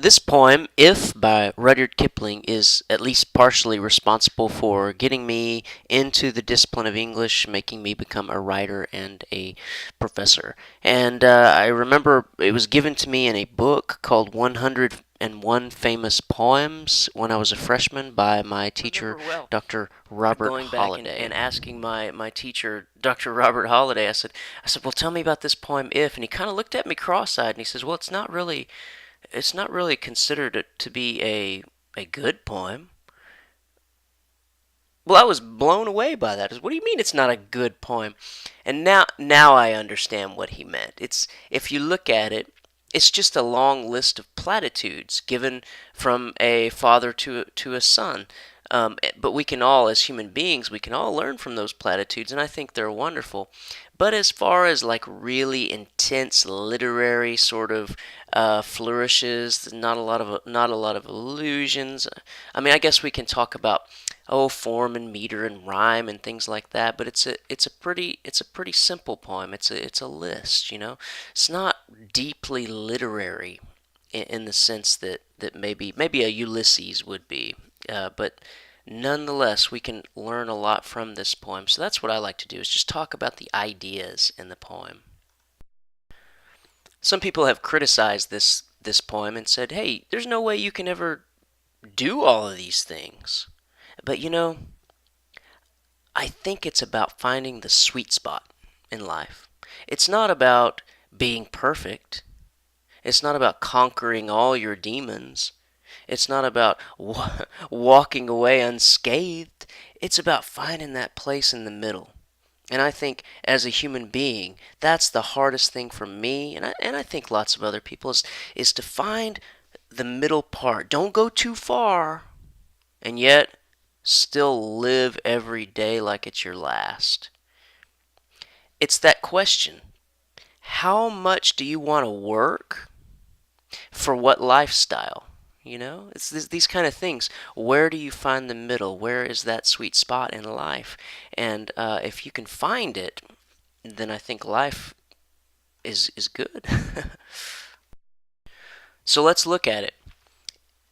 This poem, If by Rudyard Kipling, is at least partially responsible for getting me into the discipline of English, making me become a writer and a professor. And I remember it was given to me in a book called 101 Famous Poems when I was a freshman by my teacher, Dr. Robert Holiday. Going back and asking my teacher, Dr. Robert Holiday, I said, well, tell me about this poem, If. And he kind of looked at me cross-eyed and he says, well, it's not really considered to be a good poem. Well, I was blown away by that. What do you mean it's not a good poem? And now I understand what he meant. It's if you look at it, it's just a long list of platitudes given from a father to a son. But we can all, as human beings, we can all learn from those platitudes, and I think they're wonderful. But as far as like really intense literary sort of flourishes, not a lot of illusions. I mean, I guess we can talk about form and meter and rhyme and things like that, but it's a pretty simple poem. It's a list, you know. It's not deeply literary in the sense that maybe a Ulysses would be, but nonetheless, we can learn a lot from this poem. So that's what I like to do, is just talk about the ideas in the poem. Some people have criticized this poem and said, "Hey, there's no way you can ever do all of these things." But I think it's about finding the sweet spot in life. It's not about being perfect. It's not about conquering all your demons. It's not about walking away unscathed. It's about finding that place in the middle. And I think as a human being, that's the hardest thing for me, and I think lots of other people, is to find the middle part. Don't go too far, and yet still live every day like it's your last. It's that question. How much do you want to work for what lifestyle? It's these kind of things. Where do you find the middle? Where is that sweet spot in life? And if you can find it, then I think life is good. So let's look at it.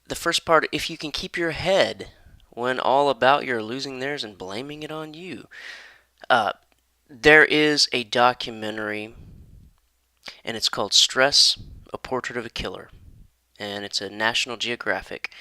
The first part, if you can keep your head when all about you are losing theirs and blaming it on you. There is a documentary, and it's called Stress, A Portrait of a Killer. And it's a National Geographic.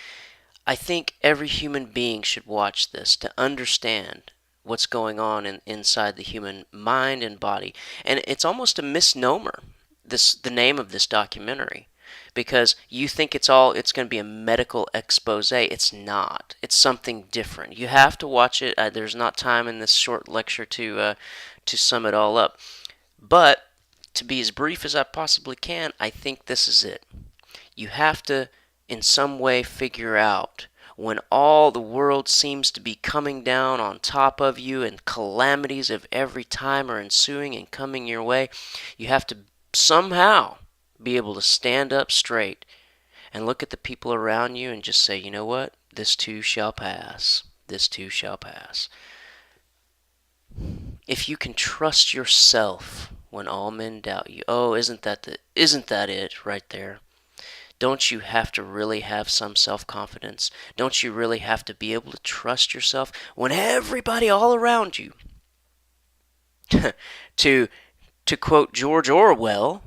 I think every human being should watch this to understand what's going on inside the human mind and body. And it's almost a misnomer, the name of this documentary, because you think it's going to be a medical expose. It's not. It's something different. You have to watch it. There's not time in this short lecture to sum it all up. But to be as brief as I possibly can, I think this is it. You have to, in some way, figure out when all the world seems to be coming down on top of you and calamities of every time are ensuing and coming your way, you have to somehow be able to stand up straight and look at the people around you and just say, you know what? This too shall pass. This too shall pass. If you can trust yourself when all men doubt you, isn't that it right there? Don't you have to really have some self-confidence? Don't you really have to be able to trust yourself when everybody all around you, to quote George Orwell,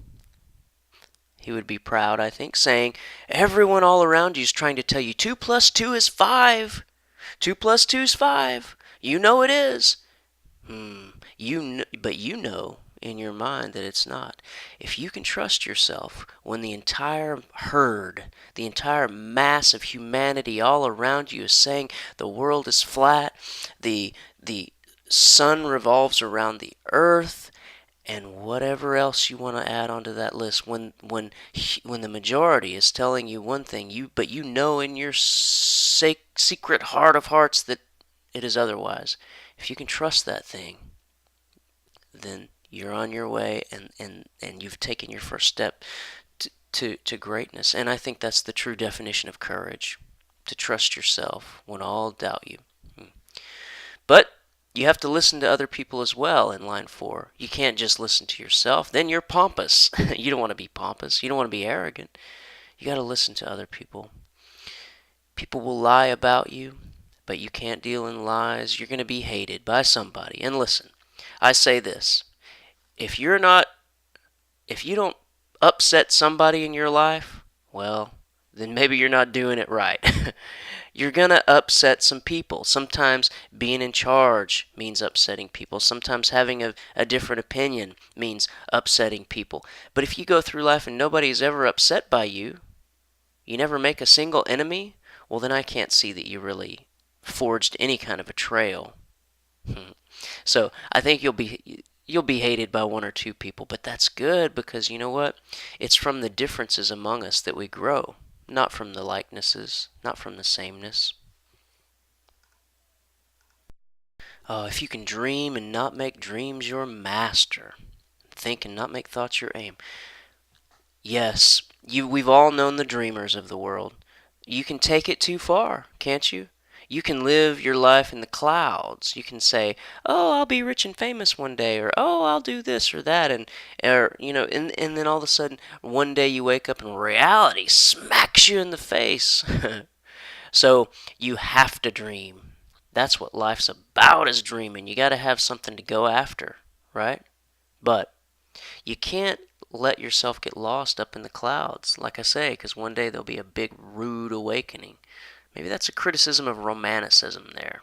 he would be proud, I think, saying, everyone all around you is trying to tell you 2 plus 2 is 5. 2 plus 2 is 5. You know it is. But you know in your mind that it's not. If you can trust yourself when the entire herd, the entire mass of humanity all around you is saying the world is flat, the sun revolves around the earth, and whatever else you want to add onto that list, when the majority is telling you one thing, but you know in your secret heart of hearts that it is otherwise. If you can trust that thing, then you're on your way, and you've taken your first step to greatness. And I think that's the true definition of courage, to trust yourself when all doubt you. But you have to listen to other people as well in line 4. You can't just listen to yourself. Then you're pompous. You don't want to be pompous. You don't want to be arrogant. You got to listen to other people. People will lie about you, but you can't deal in lies. You're going to be hated by somebody. And listen, I say this. If you're not if you don't upset somebody in your life, well, then maybe you're not doing it right. You're going to upset some people. Sometimes being in charge means upsetting people. Sometimes having a different opinion means upsetting people. But if you go through life and nobody's ever upset by you, you never make a single enemy, well, then I can't see that you really forged any kind of a trail. So I think you'll be hated by one or two people, but that's good because you know what? It's from the differences among us that we grow, not from the likenesses, not from the sameness. If you can dream and not make dreams your master, think and not make thoughts your aim. Yes, we've all known the dreamers of the world. You can take it too far, can't you? You can live your life in the clouds. You can say, "Oh, I'll be rich and famous one day," or "Oh, I'll do this or that," and or and then all of a sudden, one day you wake up and reality smacks you in the face. So you have to dream. That's what life's about, is dreaming. You got to have something to go after, right? But you can't let yourself get lost up in the clouds, like I say, because one day there'll be a big rude awakening. Maybe that's a criticism of romanticism there.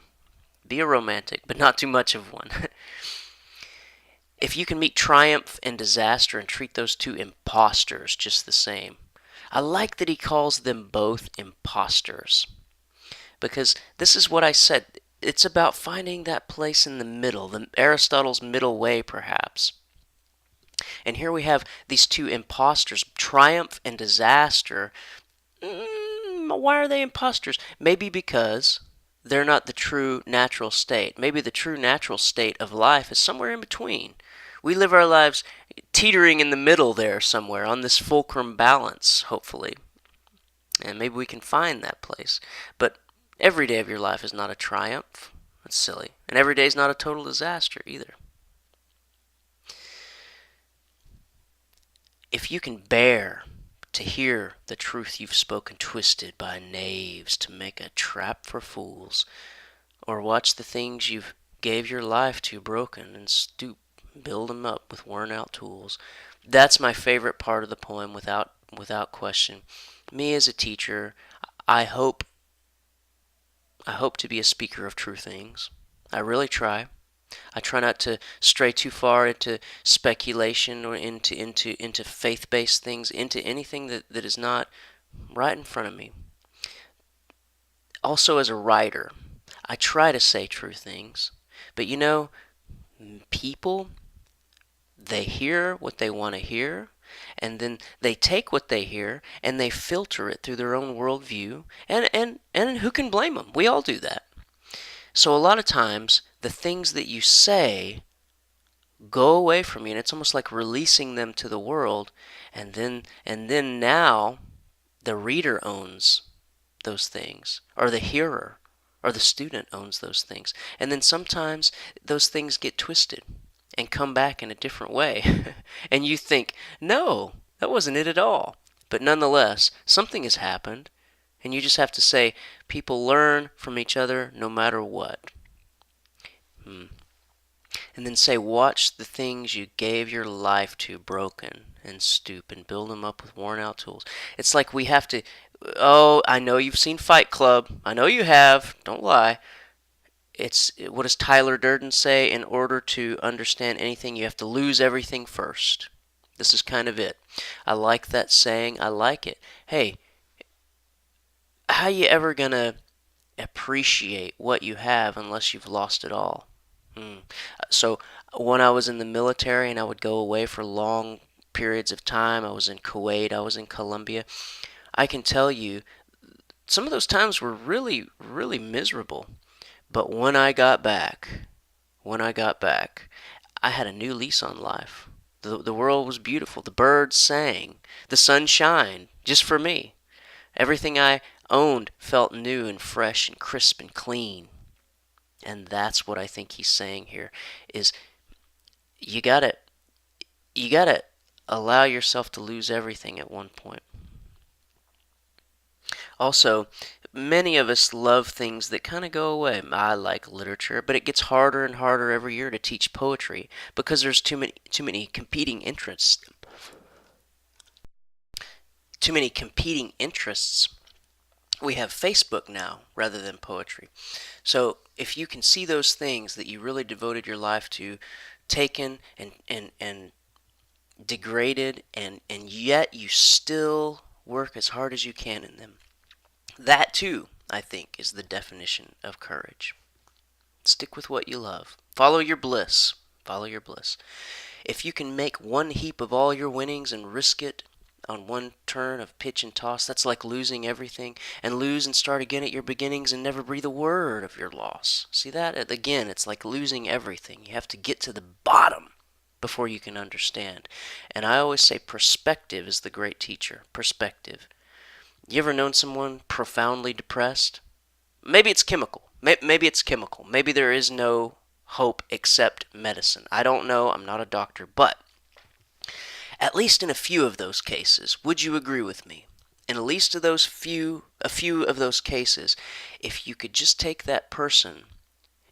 Be a romantic, but not too much of one. If you can meet triumph and disaster and treat those two imposters just the same. I like that he calls them both imposters, because this is what I said. It's about finding that place in the middle, Aristotle's middle way, perhaps. And here we have these two imposters, triumph and disaster. Why are they imposters? Maybe because they're not the true natural state. Maybe the true natural state of life is somewhere in between. We live our lives teetering in the middle there somewhere, on this fulcrum balance, hopefully. And maybe we can find that place. But every day of your life is not a triumph. That's silly. And every day is not a total disaster either. If you can bear to hear the truth you've spoken twisted by knaves to make a trap for fools, or watch the things you've gave your life to broken and stoop, build 'em up with worn out tools. That's my favorite part of the poem, without question. Me as a teacher, I hope I hope to be a speaker of true things. I really try. I try not to stray too far into speculation or into faith-based things, into anything that is not right in front of me. Also, as a writer, I try to say true things. But people, they hear what they want to hear, and then they take what they hear and they filter it through their own worldview. And who can blame them? We all do that. So a lot of times, the things that you say go away from you, and it's almost like releasing them to the world, and then now the reader owns those things, or the hearer or the student owns those things. And then sometimes those things get twisted and come back in a different way. And you think, no, that wasn't it at all. But nonetheless, something has happened, and you just have to say, people learn from each other no matter what. And then say, watch the things you gave your life to broken and stoop and build them up with worn out tools. It's like we have to. Oh, I know you've seen Fight Club. I know you have. Don't lie. It's what does Tyler Durden say? In order to understand anything, you have to lose everything first. This is kind of it. I like that saying. I like it. Hey, how you ever gonna appreciate what you have unless you've lost it all? So when I was in the military and I would go away for long periods of time, I was in Kuwait, I was in Colombia. I can tell you, some of those times were really, really miserable. But when I got back, I had a new lease on life. The world was beautiful. The birds sang. The sun shined just for me. Everything I owned felt new and fresh and crisp and clean. And that's what I think he's saying here is you gotta you gotta allow yourself to lose everything at one point. Also, many of us love things that kind of go away. I like literature, but it gets harder and harder every year to teach poetry because there's too many competing interests. Too many competing interests. We have Facebook now rather than poetry. So if you can see those things that you really devoted your life to taken and degraded, and yet you still work as hard as you can in them, that too, I think, is the definition of courage. Stick with what you love. Follow your bliss. Follow your bliss. If you can make one heap of all your winnings and risk it on one turn of pitch and toss, that's like losing everything, and lose and start again at your beginnings and never breathe a word of your loss. See that? Again, it's like losing everything. You have to get to the bottom before you can understand. And I always say perspective is the great teacher. Perspective. You ever known someone profoundly depressed? Maybe it's chemical. Maybe it's chemical. Maybe there is no hope except medicine. I don't know. I'm not a doctor. But at least in a few of those cases, would you agree with me? In at least a few of those cases, if you could just take that person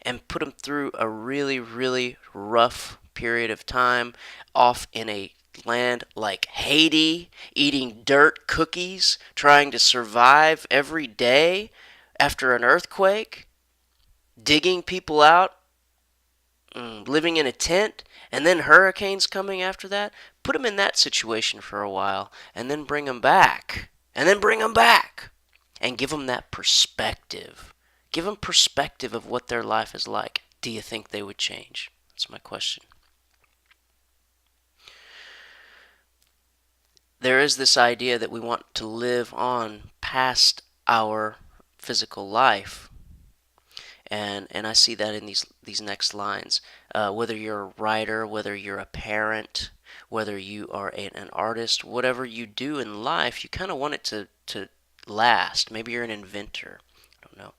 and put them through a really, really rough period of time off in a land like Haiti, eating dirt cookies, trying to survive every day after an earthquake, digging people out, living in a tent, and then hurricanes coming after that, put them in that situation for a while, and then bring them back, and then bring them back, and give them that perspective. Give them perspective of what their life is like. Do you think they would change? That's my question. There is this idea that we want to live on past our physical life. And I see that in these next lines. Whether you're a writer, whether you're a parent, whether you are an artist, whatever you do in life, you kind of want it to last. Maybe you're an inventor. I don't know.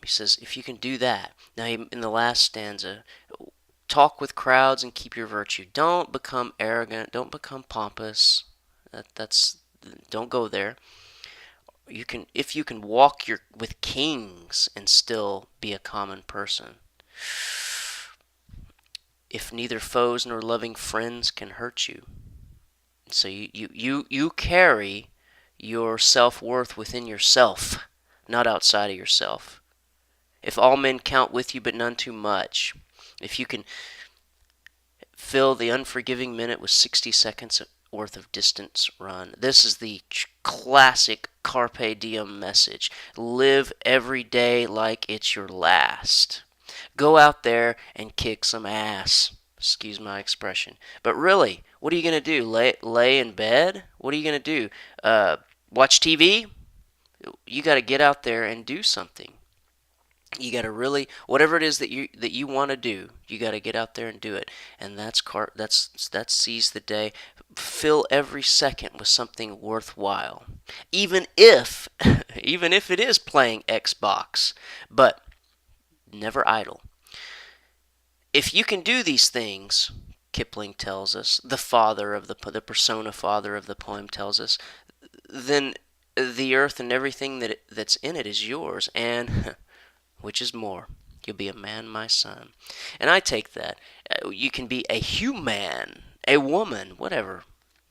He says, if you can do that. Now, in the last stanza, talk with crowds and keep your virtue. Don't become arrogant. Don't become pompous. That's don't go there. You can, if you can walk with kings and still be a common person. If neither foes nor loving friends can hurt you. So you carry your self-worth within yourself, not outside of yourself. If all men count with you but none too much. If you can fill the unforgiving minute with 60 seconds worth of distance run. This is the classic Carpe Diem message. Live every day like it's your last. Go out there and kick some ass. Excuse my expression. But really, what are you going to do? Lay in bed? What are you going to do? Watch TV? You got to get out there and do something. You got to really, whatever it is that you want to do, you got to get out there and do it. And that seize the day. Fill every second with something worthwhile, even if even if it is playing Xbox, but never idle. If you can do these things, Kipling tells us, the persona father of the poem tells us, then the earth and everything that's in it is yours, and which is more, you'll be a man, my son. And I take that. You can be a human, a woman, whatever.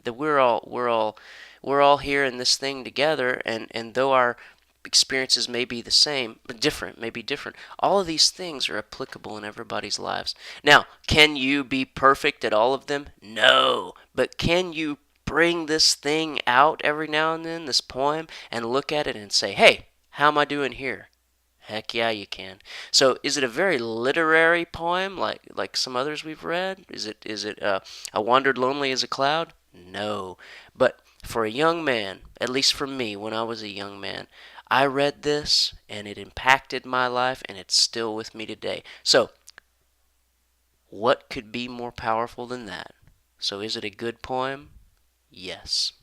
That we're all here in this thing together, and though our experiences may be the same, but different, maybe different, all of these things are applicable in everybody's lives. Now, can you be perfect at all of them? No. But can you bring this thing out every now and then, this poem, and look at it and say, hey, how am I doing here? Heck yeah, you can. So, is it a very literary poem like some others we've read? Is it I wandered lonely as a cloud? No. But for a young man, at least for me when I was a young man, I read this and it impacted my life and it's still with me today. So, what could be more powerful than that? So, is it a good poem? Yes.